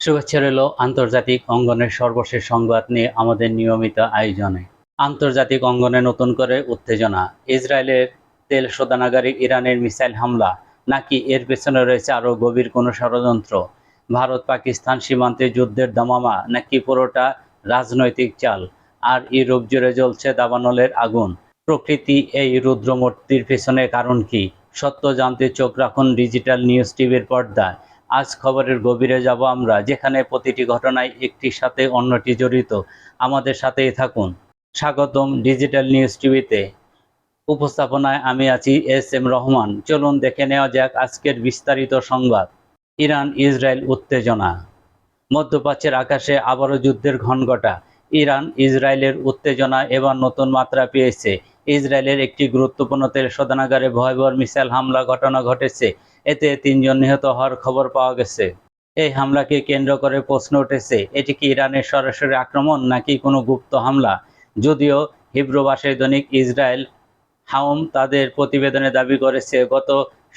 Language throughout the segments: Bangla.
শুভেচ্ছা রইল আন্তর্জাতিক অঙ্গনের সর্বশেষ সংবাদ নিয়ে আমাদের নিয়মিত আয়োজনে। আন্তর্জাতিক অঙ্গনে নতুন করে উত্তেজনা। ইসরায়েলের তেল শোধনাগারে ইরানের মিসাইল হামলা, নাকি এর পেছনে রয়েছে আরও গভীর কোনো ষড়যন্ত্র? ভারত পাকিস্তান সীমান্তে যুদ্ধের দামামা, নাকি পুরোটা রাজনৈতিক চাল? আর ইউরোপ জুড়ে জ্বলছে দাবানলের আগুন। প্রকৃতি এই রুদ্রমূর্তির পেছনে কারণ কি? সত্য জানতে চোখ রাখুন ডিজিটাল নিউজ টিভির পর্দায়। আজ খবরের গভীরে যাব আমরা, যেখানে প্রতিটি ঘটনায় একটির সাথে অন্যটি জড়িত। আমাদের সাথেই থাকুন। স্বাগতম ডিজিটাল নিউজ টিভিতে। উপস্থাপনায় আমি আছি এস এম রহমান। চলুন দেখে নেওয়া যাক আজকের বিস্তারিত সংবাদ। ইরান ইসরায়েল উত্তেজনা। মধ্যপ্রাচ্যের আকাশে আবারও যুদ্ধের ঘনঘটা। ইরান ইসরায়েলের উত্তেজনা এবার নতুন মাত্রা পেয়েছে। ইসরায়েলের একটি গুরুত্বপূর্ণ তেল শোধনাগারে ভয়াবহ মিসাইল হামলা ঘটনা ঘটেছে। এতে ৩ জন নিহত হওয়ার খবর পাওয়া গেছে। এই হামলাকে কেন্দ্র করে প্রশ্ন উঠেছে, এটি কি ইরানের সরাসরি আক্রমণ নাকি কোনো গুপ্ত হামলা? যদিও হিব্রু ভাষায় দৈনিক ইসরায়েল হাওম তাদের প্রতিবেদনে দাবি করেছে, গত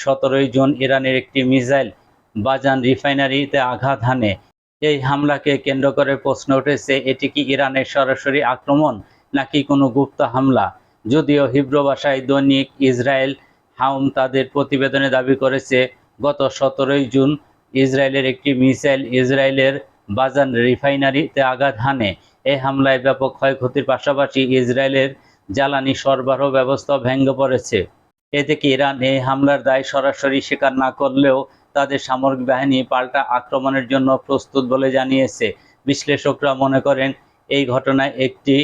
১৭ জুন ইরানের একটি মিসাইল বাজান রিফাইনারিতে আঘাত হানে। এই হামলাকে কেন্দ্র করে প্রশ্ন উঠেছে, এটি কি ইরানের সরাসরি আক্রমণ নাকি কোনো গুপ্ত হামলা? যদিও হিব্রু ভাষায় দৈনিক ইসরায়েল হাওম তাদের প্রতিবেদনে দাবি করেছে, গত ১৭ জুন ইসরায়েলের একটি মিসাইল ইসরায়েলের বাজান রিফাইনারিতে আঘাত হানে। এই হামলায় ব্যাপক ক্ষয়ক্ষতির পাশাপাশি ইসরায়েলের জ্বালানি সরবরাহ ব্যবস্থা ভেঙে পড়েছে। এ থেকে ইরান এই হামলার দায় সরাসরি স্বীকার না করলেও তাদের সামরিক বাহিনী পাল্টা আক্রমণের জন্য প্রস্তুত বলে জানিয়েছে। বিশ্লেষকরা মনে করেন, এই ঘটনায় একটি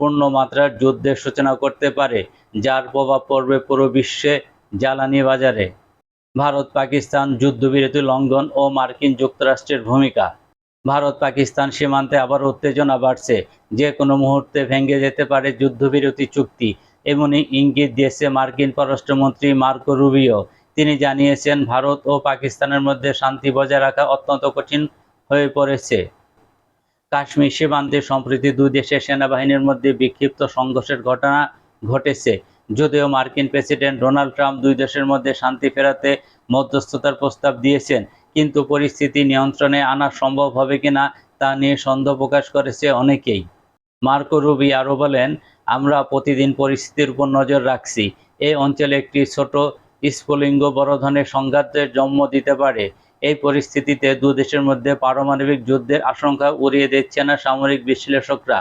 পূর্ণমাত্রার যুদ্ধের সূচনা করতে পারে, যার প্রভাব পড়বে পুরো বিশ্বে জ্বালানি বাজারে। ভারত পাকিস্তান যুদ্ধবিরতি লঙ্ঘন ও মার্কিন যুক্তরাষ্ট্রের ভূমিকা। ভারত পাকিস্তান সীমান্তে আবার উত্তেজনা বাড়ছে। যে কোনো মুহূর্তে ভেঙে যেতে পারে যুদ্ধবিরতি চুক্তি, এমনই ইঙ্গিত দিয়েছে মার্কিন পররাষ্ট্রমন্ত্রী মার্কো রুবিও। তিনি জানিয়েছেন, ভারত ও পাকিস্তানের মধ্যে শান্তি বজায় রাখা অত্যন্ত কঠিন হয়ে পড়েছে। কাশ্মীর সীমান্তে সম্প্রতি দুই দেশের সেনাবাহিনীর মধ্যে বিক্ষিপ্ত সংঘর্ষের ঘটনা ঘটেছে। যদিও মার্কিন প্রেসিডেন্ট ডোনাল্ড ট্রাম্প দুই দেশের মধ্যে শান্তি ফেরাতে মধ্যস্থতার প্রস্তাব দিয়েছেন, কিন্তু পরিস্থিতি নিয়ন্ত্রণে আনা সম্ভব হবে কিনা তা নিয়ে সন্দেহ প্রকাশ করেছে অনেকেই। মার্কো রুবি আরও বলেন, আমরা প্রতিদিন পরিস্থিতির উপর নজর রাখছি। এই অঞ্চলে একটি ছোট স্ফুলিঙ্গ বড় ধরনের সংঘাতের জন্ম দিতে পারে। এই পরিস্থিতিতে দু দেশের মধ্যে পারমাণবিক যুদ্ধের আশঙ্কা উড়িয়ে দিচ্ছে না সামরিক বিশ্লেষকরা।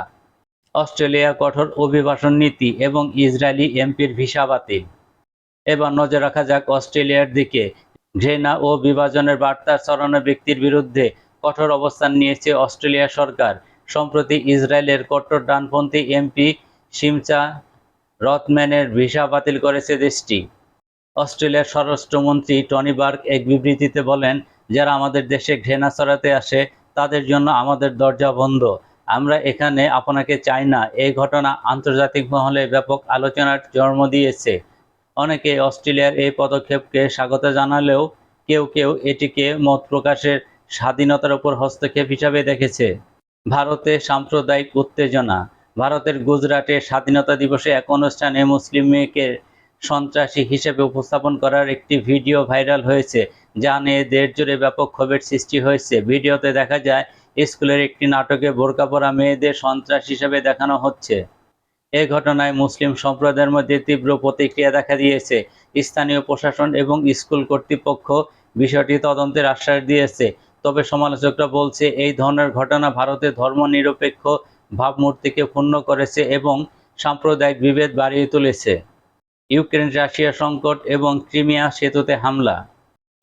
অস্ট্রেলিয়া কঠোর অভিবাসন নীতি এবং ইসরায়েলি এমপির ভিসা বাতিল। এবার নজর রাখা যাক অস্ট্রেলিয়ার দিকে। ঘৃণা ও বিভাজনের বার্তা ছড়ানো ব্যক্তির বিরুদ্ধে কঠোর অবস্থান নিয়েছে অস্ট্রেলিয়া সরকার। সম্প্রতি ইসরায়েলের কট্টর ডানপন্থী এমপি শিমচা রথম্যানের ভিসা বাতিল করেছে দেশটি। অস্ট্রেলিয়ার স্বরাষ্ট্রমন্ত্রী টনি বার্গ এক বিবৃতিতে বলেন, যারা আমাদের দেশে ঘৃণা ছড়াতে আসে তাদের জন্য আমাদের দরজা বন্ধ। আমরা এখানে আপনাকে চাই না। এই ঘটনা আন্তর্জাতিক মহলে ব্যাপক আলোচনার জন্ম দিয়েছে। অনেকে অস্ট্রেলিয়ার এই পদক্ষেপকে স্বাগত জানালেও কেউ কেউ এটিকে মত প্রকাশের স্বাধীনতার উপর হস্তক্ষেপ হিসাবে দেখেছে। ভারতে সাম্প্রদায়িক উত্তেজনা। ভারতের গুজরাটে স্বাধীনতা দিবসে এক অনুষ্ঠানে মুসলিম মেয়েকে সন্ত্রাসী হিসেবে উপস্থাপন করার একটি ভিডিও ভাইরাল হয়েছে, যা নিয়ে দেশজুড়ে ব্যাপক ক্ষোভের সৃষ্টি হয়েছে। ভিডিওতে দেখা যায়, স্কুলের একটি নাটকে বোরকা পরা মেয়েদের সন্ত্রাস হিসেবে দেখানো হচ্ছে। এ ঘটনায় মুসলিম সম্প্রদায়ের মধ্যে তীব্র প্রতিক্রিয়া দেখা দিয়েছে। স্থানীয় প্রশাসন এবং স্কুল কর্তৃপক্ষ বিষয়টি তদন্তের আশ্বাস দিয়েছে। তবে সমালোচকরা বলছে, এই ধরনের ঘটনা ভারতের ধর্মনিরপেক্ষ ভাবমূর্তিকে ক্ষুণ্ণ করেছে এবং সাম্প্রদায়িক বিভেদ বাড়িয়ে তুলেছে। ইউক্রেন রাশিয়া সংকট এবং ক্রিমিয়া সেতুতে হামলা।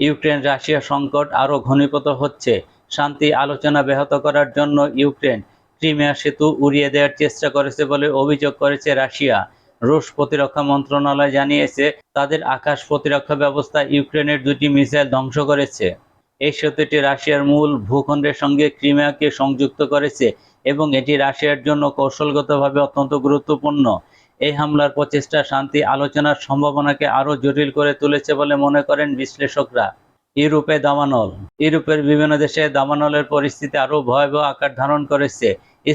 ইউক্রেন রাশিয়া সংকট আরও ঘনীভূত হচ্ছে। শান্তি আলোচনা ব্যাহত করার জন্য ইউক্রেন ক্রিমিয়া সেতু উড়িয়ে দেওয়ার চেষ্টা করেছে বলে অভিযোগ করেছে রাশিয়া। রুশ প্রতিরক্ষা মন্ত্রণালয় জানিয়েছে, তাদের আকাশ প্রতিরক্ষা ব্যবস্থা ইউক্রেনের দুটি মিসাইল ধ্বংস করেছে। এই সেতুটি রাশিয়ার মূল ভূখণ্ডের সঙ্গে ক্রিমিয়াকে সংযুক্ত করেছে এবং এটি রাশিয়ার জন্য কৌশলগতভাবে অত্যন্ত গুরুত্বপূর্ণ। এই হামলার প্রচেষ্টা শান্তি আলোচনার সম্ভাবনাকে আরও জটিল করে তুলেছে বলে মনে করেন বিশ্লেষকরা। ইউরোপে দাবানল। ইউরোপের বিভিন্ন দেশে দাবানলের পরিস্থিতি আরও ভয়াবহ আকার ধারণ করেছে।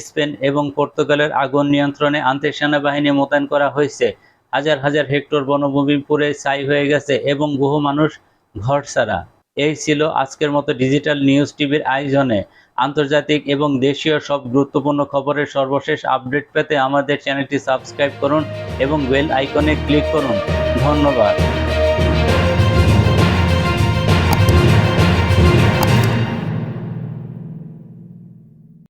স্পেন এবং পর্তুগালের আগুন নিয়ন্ত্রণে আনতে সেনাবাহিনী মোতায়েন করা হয়েছে। হাজার হাজার হেক্টর বনভূমি পুড়ে ছাই হয়ে গেছে এবং বহু মানুষ ঘরছাড়া। এই ছিল আজকের মতো ডিজিটাল নিউজ টিভির আয়োজনে। আন্তর্জাতিক এবং দেশীয় সব গুরুত্বপূর্ণ খবরের সর্বশেষ আপডেট পেতে আমাদের চ্যানেলটি সাবস্ক্রাইব করুন এবং বেল আইকনে ক্লিক করুন। ধন্যবাদ।